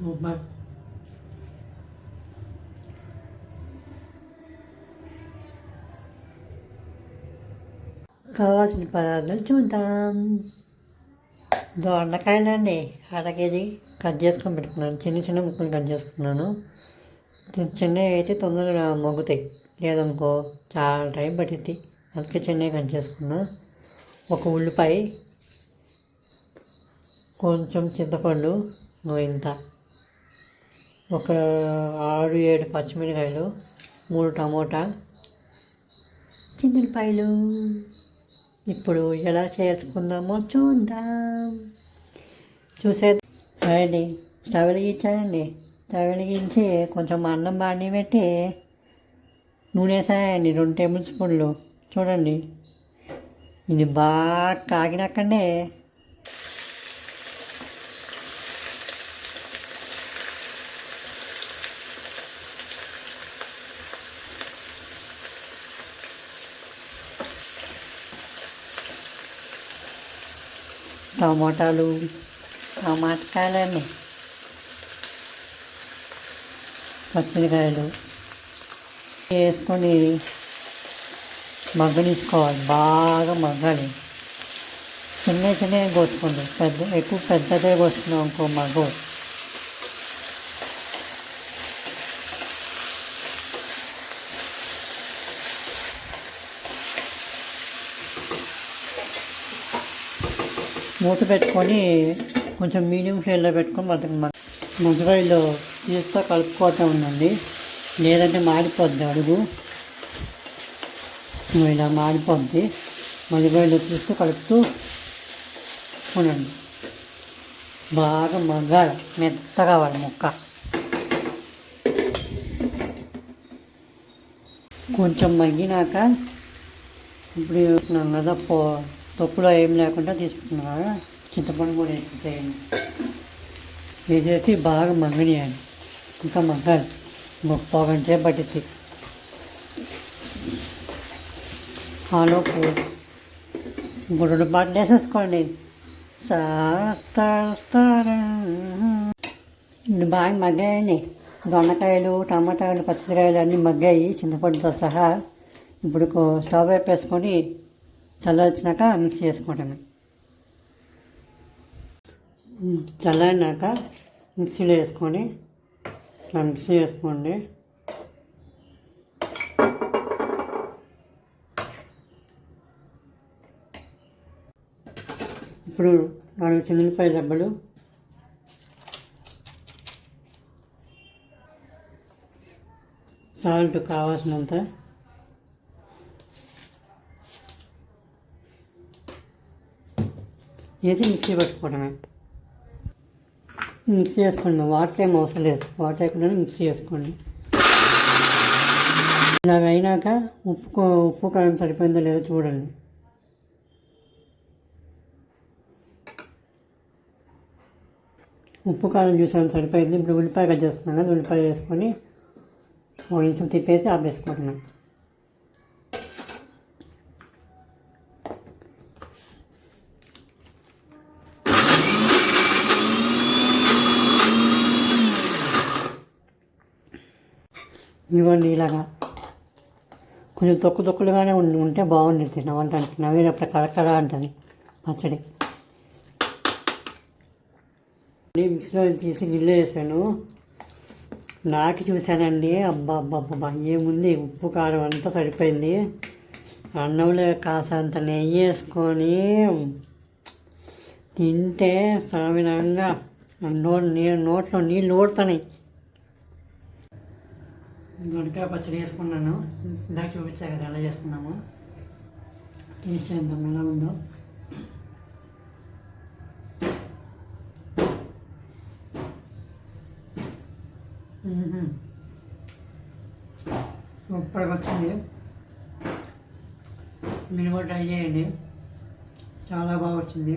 Super. కావాల్సిన పదార్థాలు చూద్దాం. దొండకాయలండి 1/2 కేజీ కట్ చేసుకొని పెట్టుకున్నాను. చిన్న చిన్న ముక్కలు కట్ చేసుకున్నాను. చిన్నవి అయితే తొందరగా మగ్గుతాయి, లేదనుకో చాలా టైం పట్టిద్ది. అందుకే చిన్నవి కట్ చేసుకున్నా. ఒక ఉల్లిపాయ, కొంచెం చింతపండు ఇంత, ఒక 6-7 పచ్చిమిరకాయలు, 3 టమోటా, చింతపాయలు. ఇప్పుడు ఎలా చేసుకుందామో చూద్దాం. చూసేయండి. స్టవ్ వెలిగించానండి. స్టవ్ వెలిగించి కొంచెం అన్నం బాండి పెట్టి నూనె వేసాయండి 2 టేబుల్ స్పూన్లు. చూడండి, ఇది బాగా కాగినాకండే టమాటకాయలండి, పచ్చిమిరకాయలు వేసుకొని మగ్గనిచ్చుకోవాలి. బాగా మగ్గాలి. చిన్నగా కోసుకోండి. ఎక్కువ పెద్దదే కోసుకున్నాం ఇంకో మగ్గు. మూత పెట్టుకొని కొంచెం మీడియం ఫ్లేమ్లో పెట్టుకొని మధ్యలో తీస్తా కలుపుకోవటం ఉందండి. లేదంటే మాడిపోద్ది అడుగు. ఇలా మాడిపోద్ది. మధ్యలో తీస్తూ కలుపుతూ ఉండండి. బాగా మగ్గాలి, మెత్తగా కావాలి ముక్క. కొంచెం మగ్గినాక ఇప్పుడు వేసుకున్నాం కదా, తొక్కులో ఏం లేకుండా తీసుకున్నాం కదా, చింతపండు కూడా వేసేసేయండి. వేసేసి బాగా మగ్గనియాలి. ఇంకా మగ్గాలి. 1 గంట సేపు పట్టింది. ఆలోపు ఇంకో 2 పాటలు వేసేసుకోండి. బాగా మగ్గాయండి. దొండకాయలు, టమాటాలు, పచ్చిమిరకాయలు అన్నీ మగ్గాయి చింతపండుతో సహా. ఇప్పుడు స్టవ్ వేపేసుకొని చల్లార్చినాక మిక్స్ చేసుకోవటమే. చల్లారినాక మిక్సీలో వేసుకొని ఇట్లా మిక్సీ చేసుకోండి. ఇప్పుడు 4 చిన్నపాయ దెబ్బలు, సాల్ట్ కావాల్సినంత, వేసి మిక్సీ పట్టుకోవడమే. మిక్సీ చేసుకోండి. వాటర్ ఏం అవసరం లేదు. వాటర్ లేకుండా మిక్సీ చేసుకోండి. ఇలాగ అయినాక ఉప్పు కారం సరిపోయిందో లేదో చూడండి. ఉప్పు కారం చూసాను సరిపోయింది. ఇప్పుడు ఉల్లిపాయ కట్ చేసుకున్నాను కదా, ఉల్లిపాయ వేసుకొని 1 నిమిషం తిప్పేసి ఆపేసుకుంటున్నాను. ఇవ్వండి. ఇలాగా కొంచెం తొక్కులుగానే ఉంటే బాగుంటుంది. తినవంట నవ్వేటప్పుడు కరకర అంటుంది పచ్చడి. మిక్సీలో తీసి గిన్నె వేసాను. నాకి చూశానండి. అబ్బా ఏముంది, ఉప్పు కారం అంతా సరిపోయింది. అన్నంలో కాసంత నెయ్యి వేసుకొని తింటే సామినంగా నోట్లో నీళ్ళు ఊడుతున్నాయి. దొండకాయ పచ్చడి వేసుకున్నాను. ఇందాక చూపించా కదా ఎలా చేసుకున్నాము. టేస్ట్ చేద్దాం ఎలా ఉందో. సూపర్గా వచ్చింది. మీరు కూడా ట్రై చేయండి. చాలా బాగా వచ్చింది.